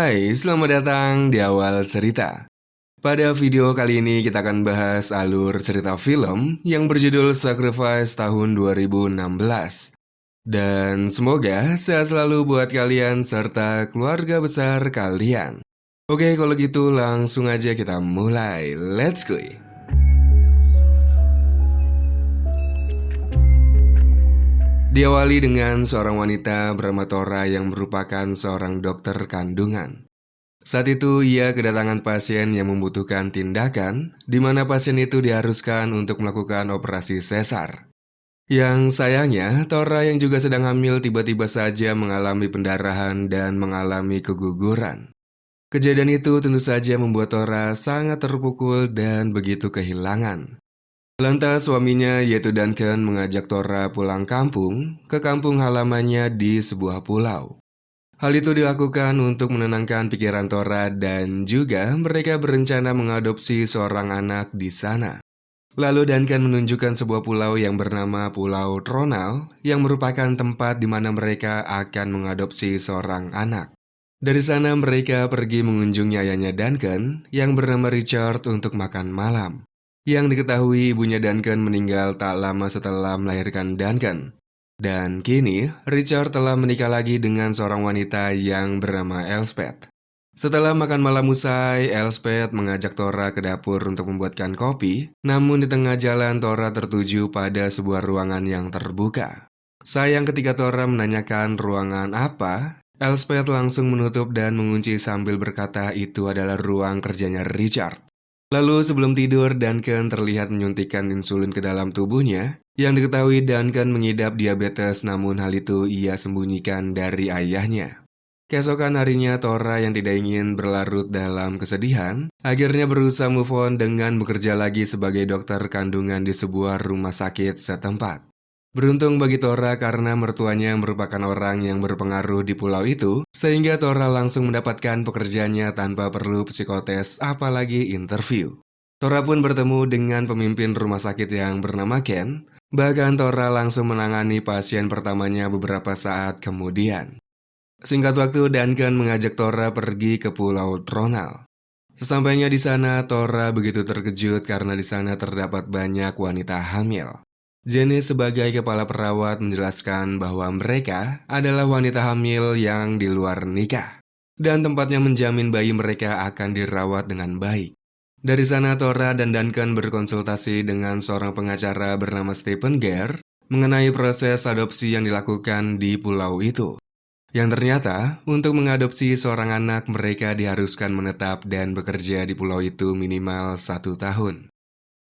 Hai, selamat datang di awal cerita. Pada video kali ini kita akan bahas alur cerita film yang berjudul Sacrifice tahun 2016. Dan semoga sehat selalu buat kalian serta keluarga besar kalian. Oke, kalau gitu langsung aja kita mulai. Let's go. Diawali dengan seorang wanita bernama Tora yang merupakan seorang dokter kandungan. Saat itu ia kedatangan pasien yang membutuhkan tindakan, di mana pasien itu diharuskan untuk melakukan operasi sesar. Yang sayangnya, Tora yang juga sedang hamil tiba-tiba saja mengalami pendarahan dan mengalami keguguran. Kejadian itu tentu saja membuat Tora sangat terpukul dan begitu kehilangan. Lantas suaminya yaitu Duncan mengajak Tora pulang kampung ke kampung halamannya di sebuah pulau. Hal itu dilakukan untuk menenangkan pikiran Tora dan juga mereka berencana mengadopsi seorang anak di sana. Lalu Duncan menunjukkan sebuah pulau yang bernama Pulau Tronal yang merupakan tempat di mana mereka akan mengadopsi seorang anak. Dari sana mereka pergi mengunjungi ayahnya Duncan yang bernama Richard untuk makan malam. Yang diketahui ibunya Duncan meninggal tak lama setelah melahirkan Duncan. Dan kini, Richard telah menikah lagi dengan seorang wanita yang bernama Elspeth. Setelah makan malam usai, Elspeth mengajak Tora ke dapur untuk membuatkan kopi, namun di tengah jalan Tora tertuju pada sebuah ruangan yang terbuka. Sayang ketika Tora menanyakan ruangan apa, Elspeth langsung menutup dan mengunci sambil berkata itu adalah ruang kerjanya Richard. Lalu sebelum tidur, Duncan terlihat menyuntikkan insulin ke dalam tubuhnya. Yang diketahui Duncan mengidap diabetes, namun hal itu ia sembunyikan dari ayahnya. Keesokan harinya, Tora yang tidak ingin berlarut dalam kesedihan, akhirnya berusaha move on dengan bekerja lagi sebagai dokter kandungan di sebuah rumah sakit setempat. Beruntung bagi Tora karena mertuanya merupakan orang yang berpengaruh di pulau itu, sehingga Tora langsung mendapatkan pekerjaannya tanpa perlu psikotes apalagi interview. Tora pun bertemu dengan pemimpin rumah sakit yang bernama Ken, bahkan Tora langsung menangani pasien pertamanya beberapa saat kemudian. Singkat waktu, Duncan mengajak Tora pergi ke Pulau Tronal. Sesampainya di sana, Tora begitu terkejut karena di sana terdapat banyak wanita hamil. Jenny sebagai kepala perawat menjelaskan bahwa mereka adalah wanita hamil yang di luar nikah, dan tempatnya menjamin bayi mereka akan dirawat dengan baik. Dari sana Tora dan Duncan berkonsultasi dengan seorang pengacara bernama Stephen Gare mengenai proses adopsi yang dilakukan di pulau itu. Yang ternyata, untuk mengadopsi seorang anak mereka diharuskan menetap dan bekerja di pulau itu minimal 1 tahun.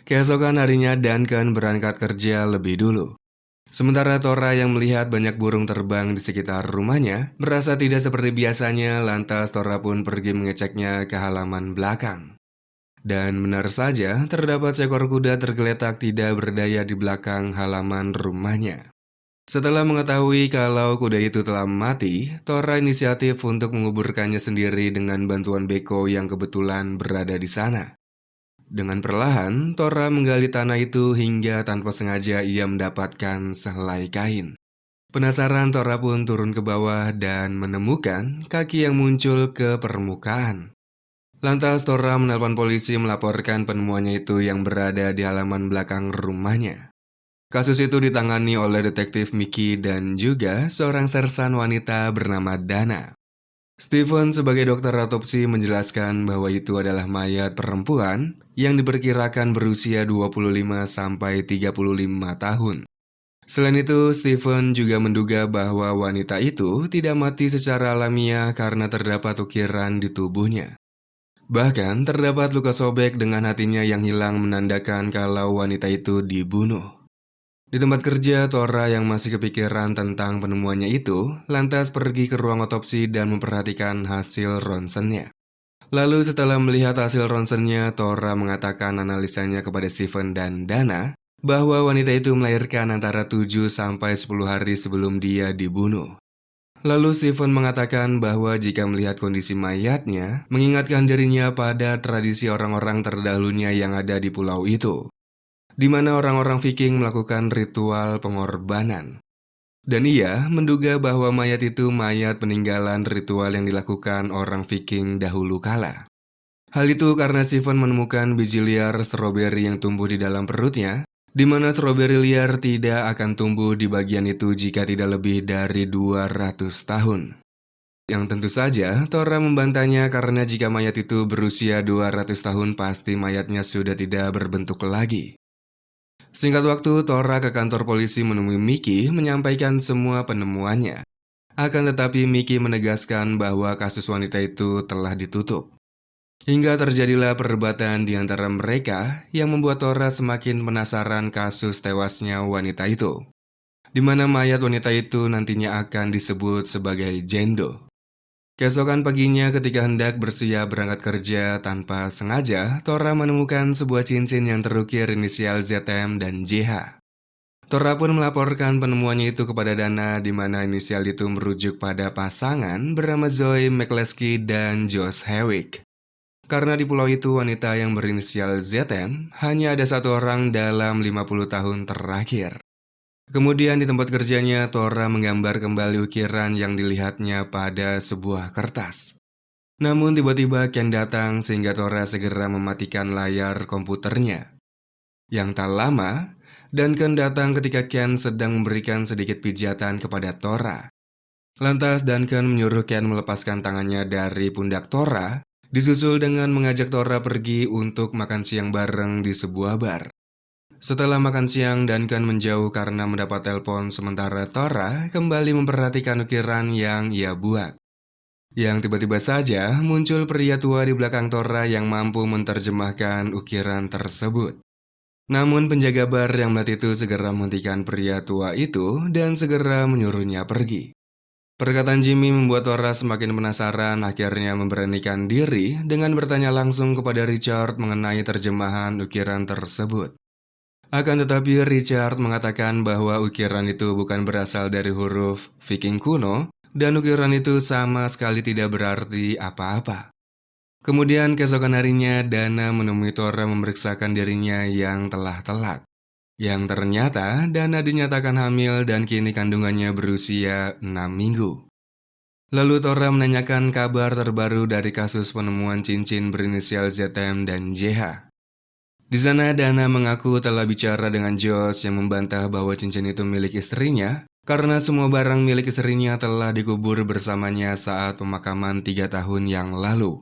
Keesokan harinya Duncan berangkat kerja lebih dulu. Sementara Tora yang melihat banyak burung terbang di sekitar rumahnya, merasa tidak seperti biasanya, lantas Tora pun pergi mengeceknya ke halaman belakang. Dan benar saja, terdapat seekor kuda tergeletak tidak berdaya di belakang halaman rumahnya. Setelah mengetahui kalau kuda itu telah mati, Tora inisiatif untuk menguburkannya sendiri dengan bantuan beko yang kebetulan berada di sana. Dengan perlahan, Tora menggali tanah itu hingga tanpa sengaja ia mendapatkan sehelai kain. Penasaran, Tora pun turun ke bawah dan menemukan kaki yang muncul ke permukaan. Lantas Tora menelpon polisi melaporkan penemuannya itu yang berada di halaman belakang rumahnya. Kasus itu ditangani oleh detektif Mickey dan juga seorang sersan wanita bernama Dana. Stephen sebagai dokter otopsi menjelaskan bahwa itu adalah mayat perempuan yang diperkirakan berusia 25-35 tahun. Selain itu, Stephen juga menduga bahwa wanita itu tidak mati secara alamiah karena terdapat ukiran di tubuhnya. Bahkan terdapat luka sobek dengan hatinya yang hilang menandakan kalau wanita itu dibunuh. Di tempat kerja, Tora yang masih kepikiran tentang penemuannya itu, lantas pergi ke ruang otopsi dan memperhatikan hasil ronsennya. Lalu setelah melihat hasil ronsennya, Tora mengatakan analisanya kepada Stephen dan Dana, bahwa wanita itu melahirkan antara 7-10 hari sebelum dia dibunuh. Lalu Stephen mengatakan bahwa jika melihat kondisi mayatnya, mengingatkan dirinya pada tradisi orang-orang terdahulunya yang ada di pulau itu, di mana orang-orang Viking melakukan ritual pengorbanan. Dan ia menduga bahwa mayat itu mayat peninggalan ritual yang dilakukan orang Viking dahulu kala. Hal itu karena Steven menemukan biji liar stroberi yang tumbuh di dalam perutnya, di mana stroberi liar tidak akan tumbuh di bagian itu jika tidak lebih dari 200 tahun. Yang tentu saja, Tora membantahnya karena jika mayat itu berusia 200 tahun pasti mayatnya sudah tidak berbentuk lagi. Singkat waktu, Tora ke kantor polisi menemui Mickey menyampaikan semua penemuannya. Akan tetapi Mickey menegaskan bahwa kasus wanita itu telah ditutup. Hingga terjadilah perdebatan di antara mereka yang membuat Tora semakin penasaran kasus tewasnya wanita itu, di mana mayat wanita itu nantinya akan disebut sebagai Jendo. Keesokan paginya ketika hendak bersiap berangkat kerja, tanpa sengaja Tora menemukan sebuah cincin yang terukir inisial ZM dan JH. Tora pun melaporkan penemuannya itu kepada Dana, di mana inisial itu merujuk pada pasangan bernama Zoe McCleskey dan Josh Hewitt. Karena di pulau itu wanita yang berinisial ZM hanya ada satu orang dalam 50 tahun terakhir. Kemudian di tempat kerjanya, Tora menggambar kembali ukiran yang dilihatnya pada sebuah kertas. Namun tiba-tiba Ken datang sehingga Tora segera mematikan layar komputernya. Yang tak lama, Duncan datang ketika Ken sedang memberikan sedikit pijatan kepada Tora. Lantas Duncan menyuruh Ken melepaskan tangannya dari pundak Tora, disusul dengan mengajak Tora pergi untuk makan siang bareng di sebuah bar. Setelah makan siang, Duncan menjauh karena mendapat telepon sementara Tora kembali memperhatikan ukiran yang ia buat. Yang tiba-tiba saja muncul pria tua di belakang Tora yang mampu menerjemahkan ukiran tersebut. Namun penjaga bar yang melihat itu segera menghentikan pria tua itu dan segera menyuruhnya pergi. Perkataan Jimmy membuat Tora semakin penasaran, akhirnya memberanikan diri dengan bertanya langsung kepada Richard mengenai terjemahan ukiran tersebut. Akan tetapi Richard mengatakan bahwa ukiran itu bukan berasal dari huruf Viking kuno dan ukiran itu sama sekali tidak berarti apa-apa. Kemudian keesokan harinya Dana menemui Tora memeriksakan dirinya yang telah telat. Yang ternyata Dana dinyatakan hamil dan kini kandungannya berusia 6 minggu. Lalu Tora menanyakan kabar terbaru dari kasus penemuan cincin berinisial ZM dan JH. Di sana Dana mengaku telah bicara dengan Josh yang membantah bahwa cincin itu milik istrinya karena semua barang milik istrinya telah dikubur bersamanya saat pemakaman 3 tahun yang lalu.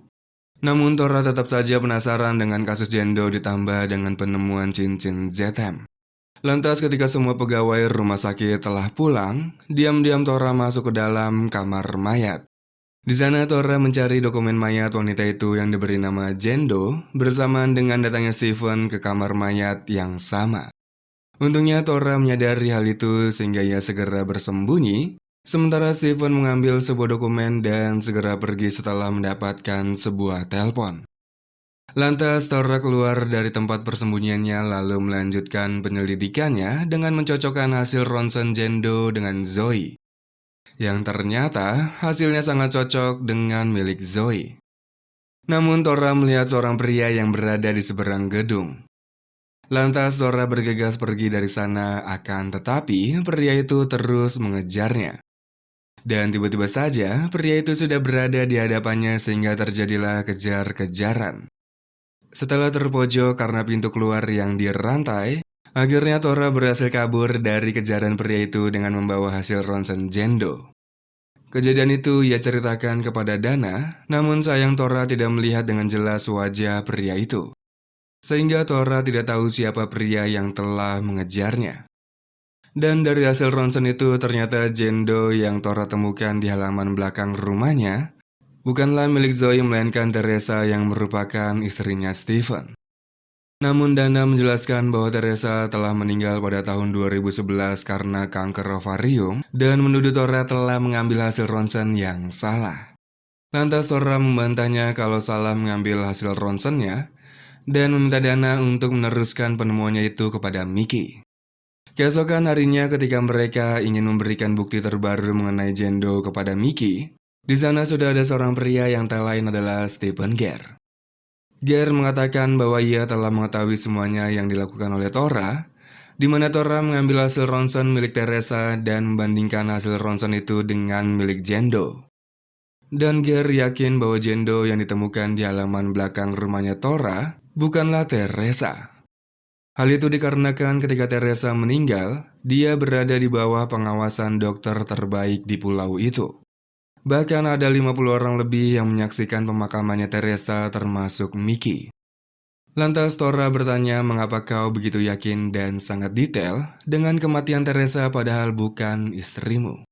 Namun Tora tetap saja penasaran dengan kasus Jendo ditambah dengan penemuan cincin ZM. Lantas ketika semua pegawai rumah sakit telah pulang, diam-diam Tora masuk ke dalam kamar mayat. Di sana Tora mencari dokumen mayat wanita itu yang diberi nama Jendo bersamaan dengan datangnya Steven ke kamar mayat yang sama. Untungnya Tora menyadari hal itu sehingga ia segera bersembunyi, sementara Steven mengambil sebuah dokumen dan segera pergi setelah mendapatkan sebuah telepon. Lantas Tora keluar dari tempat persembunyiannya lalu melanjutkan penyelidikannya dengan mencocokkan hasil ronsen Jendo dengan Zoe. Yang ternyata hasilnya sangat cocok dengan milik Zoe. Namun Tora melihat seorang pria yang berada di seberang gedung. Lantas Tora bergegas pergi dari sana, akan tetapi pria itu terus mengejarnya. Dan tiba-tiba saja pria itu sudah berada di hadapannya sehingga terjadilah kejar-kejaran. Setelah terpojok karena pintu keluar yang dirantai, akhirnya Tora berhasil kabur dari kejaran pria itu dengan membawa hasil ronsen Jendo. Kejadian itu ia ceritakan kepada Dana, namun sayang Tora tidak melihat dengan jelas wajah pria itu. Sehingga Tora tidak tahu siapa pria yang telah mengejarnya. Dan dari hasil ronsen itu ternyata Jendo yang Tora temukan di halaman belakang rumahnya bukanlah milik Zoe melainkan Teresa yang merupakan istrinya Steven. Namun Dana menjelaskan bahwa Teresa telah meninggal pada tahun 2011 karena kanker ovarium dan menuduh Tora telah mengambil hasil ronsen yang salah. Lantas Tora membantahnya kalau salah mengambil hasil ronsennya dan meminta Dana untuk meneruskan penemuannya itu kepada Mickey. Keesokan harinya ketika mereka ingin memberikan bukti terbaru mengenai Jendo kepada Mickey, di sana sudah ada seorang pria yang tak lain adalah Stephen Gare. Gare mengatakan bahwa ia telah mengetahui semuanya yang dilakukan oleh Tora, di mana Tora mengambil hasil ronsen milik Teresa dan membandingkan hasil ronsen itu dengan milik Jendo. Dan Ger yakin bahwa Jendo yang ditemukan di halaman belakang rumahnya Tora bukanlah Teresa. Hal itu dikarenakan ketika Teresa meninggal, dia berada di bawah pengawasan dokter terbaik di pulau itu. Bahkan ada 50 orang lebih yang menyaksikan pemakamannya Teresa termasuk Mickey. Lantas Tora bertanya mengapa kau begitu yakin dan sangat detail dengan kematian Teresa padahal bukan istrimu.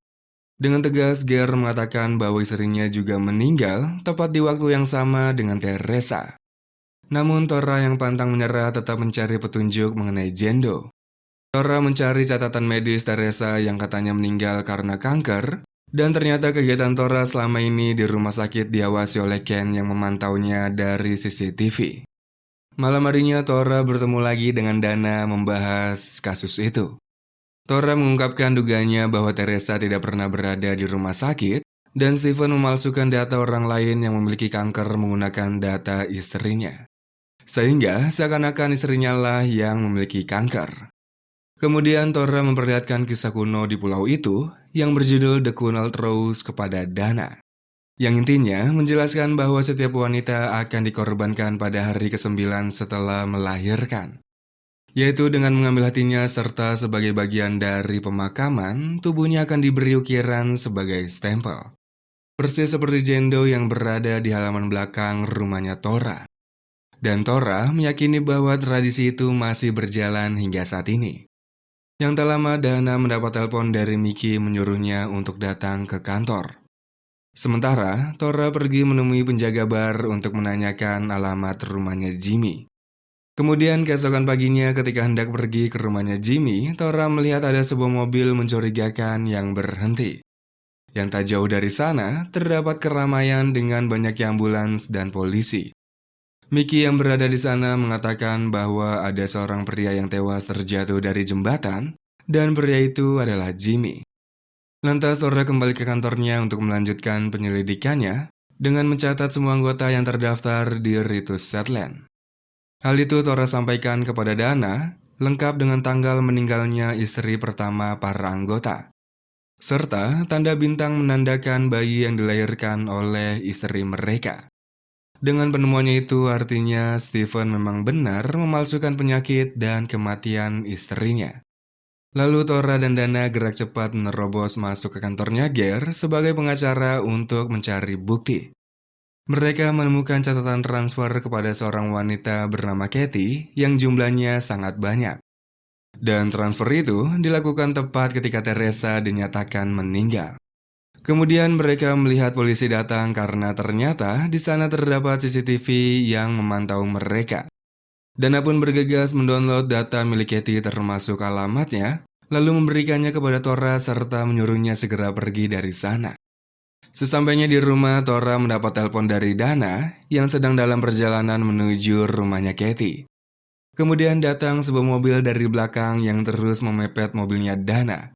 Dengan tegas Ger mengatakan bahwa istrinya juga meninggal tepat di waktu yang sama dengan Teresa. Namun Tora yang pantang menyerah tetap mencari petunjuk mengenai Jendo. Tora mencari catatan medis Teresa yang katanya meninggal karena kanker, dan ternyata kegiatan Tora selama ini di rumah sakit diawasi oleh Ken yang memantaunya dari CCTV. Malam harinya Tora bertemu lagi dengan Dana membahas kasus itu. Tora mengungkapkan dugaannya bahwa Teresa tidak pernah berada di rumah sakit, dan Steven memalsukan data orang lain yang memiliki kanker menggunakan data istrinya. Sehingga seakan-akan istrinya lah yang memiliki kanker. Kemudian Tora memperlihatkan kisah kuno di pulau itu yang berjudul The Cunald Rose kepada Dana. Yang intinya menjelaskan bahwa setiap wanita akan dikorbankan pada hari ke-9 setelah melahirkan. Yaitu dengan mengambil hatinya serta sebagai bagian dari pemakaman, tubuhnya akan diberi ukiran sebagai stempel. Persis seperti Jendo yang berada di halaman belakang rumahnya Tora. Dan Tora meyakini bahwa tradisi itu masih berjalan hingga saat ini. Yang tak lama Dana mendapat telepon dari Mickey menyuruhnya untuk datang ke kantor. Sementara Tora pergi menemui penjaga bar untuk menanyakan alamat rumahnya Jimmy. Kemudian keesokan paginya ketika hendak pergi ke rumahnya Jimmy, Tora melihat ada sebuah mobil mencurigakan yang berhenti. Yang tak jauh dari sana terdapat keramaian dengan banyaknya ambulans dan polisi. Mickey yang berada di sana mengatakan bahwa ada seorang pria yang tewas terjatuh dari jembatan, dan pria itu adalah Jimmy. Lantas Tora kembali ke kantornya untuk melanjutkan penyelidikannya dengan mencatat semua anggota yang terdaftar di Ritus Setland. Hal itu Tora sampaikan kepada Dana, lengkap dengan tanggal meninggalnya istri pertama para anggota, serta tanda bintang menandakan bayi yang dilahirkan oleh istri mereka. Dengan penemuannya itu artinya Steven memang benar memalsukan penyakit dan kematian istrinya. Lalu Tora dan Dana gerak cepat menerobos masuk ke kantornya Ger sebagai pengacara untuk mencari bukti. Mereka menemukan catatan transfer kepada seorang wanita bernama Katie yang jumlahnya sangat banyak. Dan transfer itu dilakukan tepat ketika Teresa dinyatakan meninggal. Kemudian mereka melihat polisi datang karena ternyata di sana terdapat CCTV yang memantau mereka. Dana pun bergegas mendownload data milik Katie termasuk alamatnya, lalu memberikannya kepada Tora serta menyuruhnya segera pergi dari sana. Sesampainya di rumah, Tora mendapat telepon dari Dana yang sedang dalam perjalanan menuju rumahnya Katie. Kemudian datang sebuah mobil dari belakang yang terus memepet mobilnya Dana.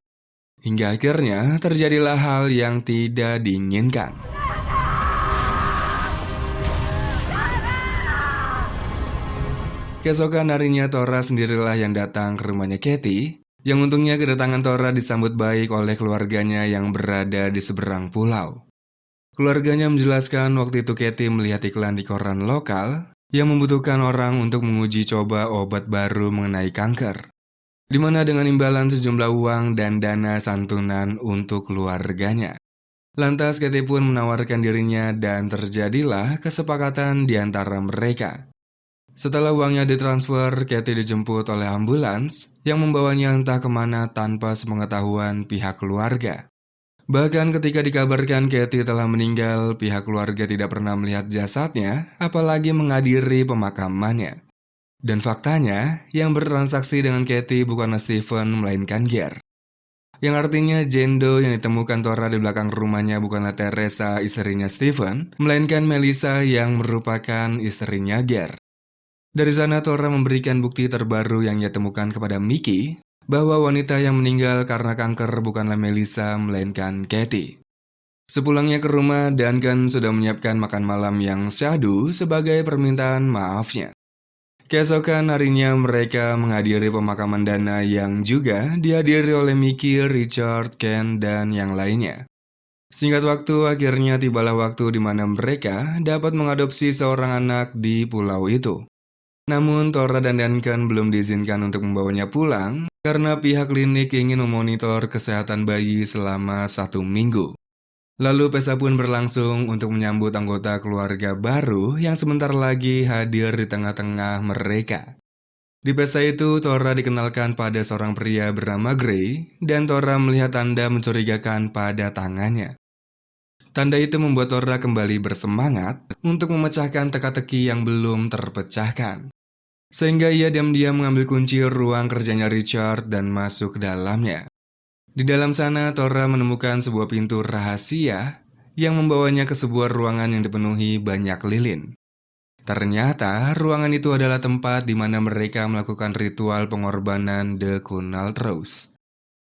Hingga akhirnya terjadilah hal yang tidak diinginkan. Keesokan harinya Tora sendirilah yang datang ke rumahnya Katie, yang untungnya kedatangan Tora disambut baik oleh keluarganya yang berada di seberang pulau. Keluarganya menjelaskan waktu itu Katie melihat iklan di koran lokal yang membutuhkan orang untuk menguji coba obat baru mengenai kanker, di mana dengan imbalan sejumlah uang dan dana santunan untuk keluarganya. Lantas Katie pun menawarkan dirinya dan terjadilah kesepakatan di antara mereka. Setelah uangnya ditransfer, Katie dijemput oleh ambulans yang membawanya entah kemana tanpa sepengetahuan pihak keluarga. Bahkan ketika dikabarkan Katie telah meninggal, pihak keluarga tidak pernah melihat jasadnya, apalagi menghadiri pemakamannya. Dan faktanya, yang bertransaksi dengan Katie bukanlah Steven, melainkan Ger. Yang artinya Jendo yang ditemukan Tora di belakang rumahnya bukanlah Teresa, istrinya Steven, melainkan Melissa yang merupakan istrinya Ger. Dari sana Tora memberikan bukti terbaru yang ia temukan kepada Mickey, bahwa wanita yang meninggal karena kanker bukanlah Melissa, melainkan Katie. Sepulangnya ke rumah, Duncan sudah menyiapkan makan malam yang syahdu sebagai permintaan maafnya. Keesokan harinya mereka menghadiri pemakaman Dana yang juga dihadiri oleh Mickey, Richard, Ken, dan yang lainnya. Singkat waktu, akhirnya tibalah waktu di mana mereka dapat mengadopsi seorang anak di pulau itu. Namun, Tora dan Duncan belum diizinkan untuk membawanya pulang karena pihak klinik ingin memonitor kesehatan bayi selama 1 minggu. Lalu pesta pun berlangsung untuk menyambut anggota keluarga baru yang sebentar lagi hadir di tengah-tengah mereka. Di pesta itu, Tora dikenalkan pada seorang pria bernama Gray, dan Tora melihat tanda mencurigakan pada tangannya. Tanda itu membuat Tora kembali bersemangat untuk memecahkan teka-teki yang belum terpecahkan. Sehingga ia diam-diam mengambil kunci ruang kerjanya Richard dan masuk ke dalamnya. Di dalam sana, Tora menemukan sebuah pintu rahasia yang membawanya ke sebuah ruangan yang dipenuhi banyak lilin. Ternyata, ruangan itu adalah tempat di mana mereka melakukan ritual pengorbanan The Kunal Rose.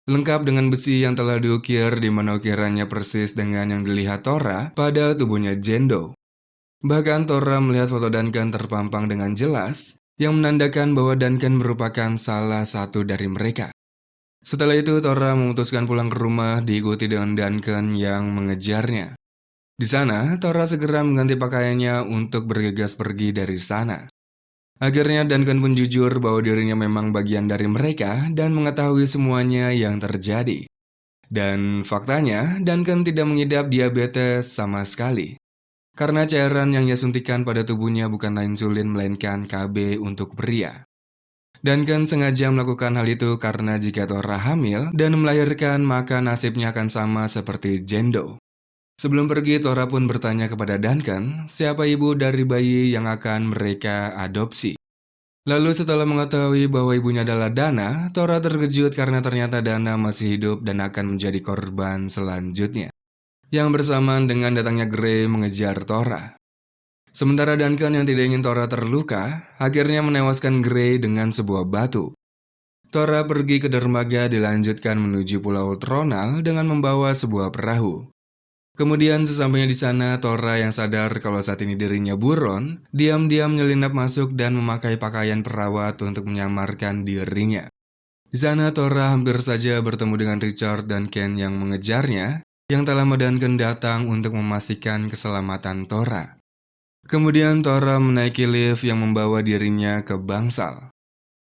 Lengkap dengan besi yang telah diukir di mana ukirannya persis dengan yang dilihat Tora pada tubuhnya Jendo. Bahkan Tora melihat foto Duncan terpampang dengan jelas, yang menandakan bahwa Duncan merupakan salah satu dari mereka. Setelah itu, Tora memutuskan pulang ke rumah diikuti dengan Duncan yang mengejarnya. Di sana, Tora segera mengganti pakaiannya untuk bergegas pergi dari sana. Akhirnya Duncan pun jujur bahwa dirinya memang bagian dari mereka dan mengetahui semuanya yang terjadi. Dan faktanya, Duncan tidak mengidap diabetes sama sekali. Karena cairan yang ia suntikan pada tubuhnya bukanlah insulin melainkan KB untuk pria. Duncan sengaja melakukan hal itu karena jika Tora hamil dan melahirkan maka nasibnya akan sama seperti Jendo. Sebelum pergi, Tora pun bertanya kepada Duncan siapa ibu dari bayi yang akan mereka adopsi. Lalu setelah mengetahui bahwa ibunya adalah Dana, Tora terkejut karena ternyata Dana masih hidup dan akan menjadi korban selanjutnya. Yang bersamaan dengan datangnya Gray mengejar Tora. Sementara Duncan yang tidak ingin Tora terluka, akhirnya menewaskan Gray dengan sebuah batu. Tora pergi ke dermaga dilanjutkan menuju Pulau Tronal dengan membawa sebuah perahu. Kemudian sesampainya di sana, Tora yang sadar kalau saat ini dirinya buron, diam-diam menyelinap masuk dan memakai pakaian perawat untuk menyamarkan dirinya. Di sana Tora hampir saja bertemu dengan Richard dan Ken yang mengejarnya, yang telah Duncan datang untuk memastikan keselamatan Tora. Kemudian Tora menaiki lift yang membawa dirinya ke bangsal.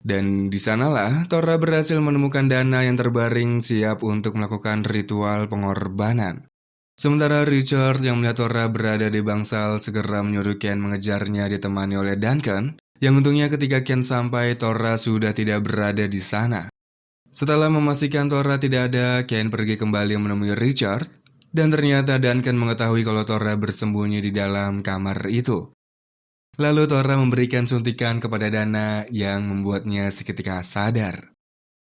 Dan di sanalah Tora berhasil menemukan Dana yang terbaring siap untuk melakukan ritual pengorbanan. Sementara Richard yang melihat Tora berada di bangsal segera menyuruh Ken mengejarnya ditemani oleh Duncan, yang untungnya ketika Ken sampai Tora sudah tidak berada di sana. Setelah memastikan Tora tidak ada, Ken pergi kembali menemui Richard, dan ternyata Duncan mengetahui kalau Tora bersembunyi di dalam kamar itu. Lalu Tora memberikan suntikan kepada Dana yang membuatnya seketika sadar.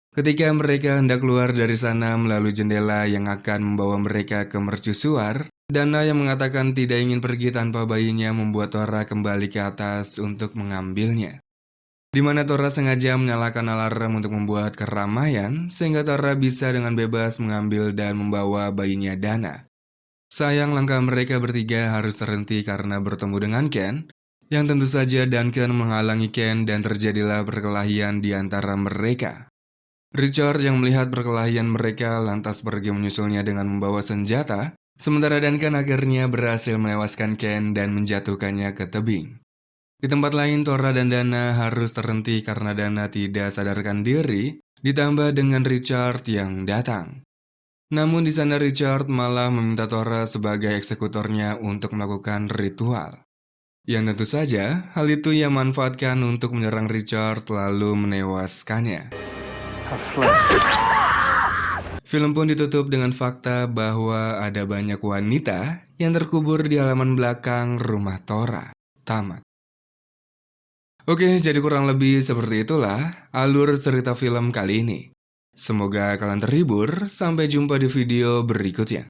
Ketika mereka hendak keluar dari sana melalui jendela yang akan membawa mereka ke mercusuar, Dana yang mengatakan tidak ingin pergi tanpa bayinya membuat Tora kembali ke atas untuk mengambilnya. Di mana Tora sengaja menyalakan alarm untuk membuat keramaian, sehingga Tora bisa dengan bebas mengambil dan membawa bayinya Dana. Sayang langkah mereka bertiga harus terhenti karena bertemu dengan Ken, yang tentu saja Duncan menghalangi Ken dan terjadilah perkelahian di antara mereka. Richard yang melihat perkelahian mereka lantas pergi menyusulnya dengan membawa senjata, sementara Duncan akhirnya berhasil menewaskan Ken dan menjatuhkannya ke tebing. Di tempat lain, Tora dan Dana harus terhenti karena Dana tidak sadarkan diri, ditambah dengan Richard yang datang. Namun di sana Richard malah meminta Tora sebagai eksekutornya untuk melakukan ritual. Yang tentu saja, hal itu ia manfaatkan untuk menyerang Richard lalu menewaskannya. Film pun ditutup dengan fakta bahwa ada banyak wanita yang terkubur di halaman belakang rumah Tora. Tamat. Oke, jadi kurang lebih seperti itulah alur cerita film kali ini. Semoga kalian terhibur, sampai jumpa di video berikutnya.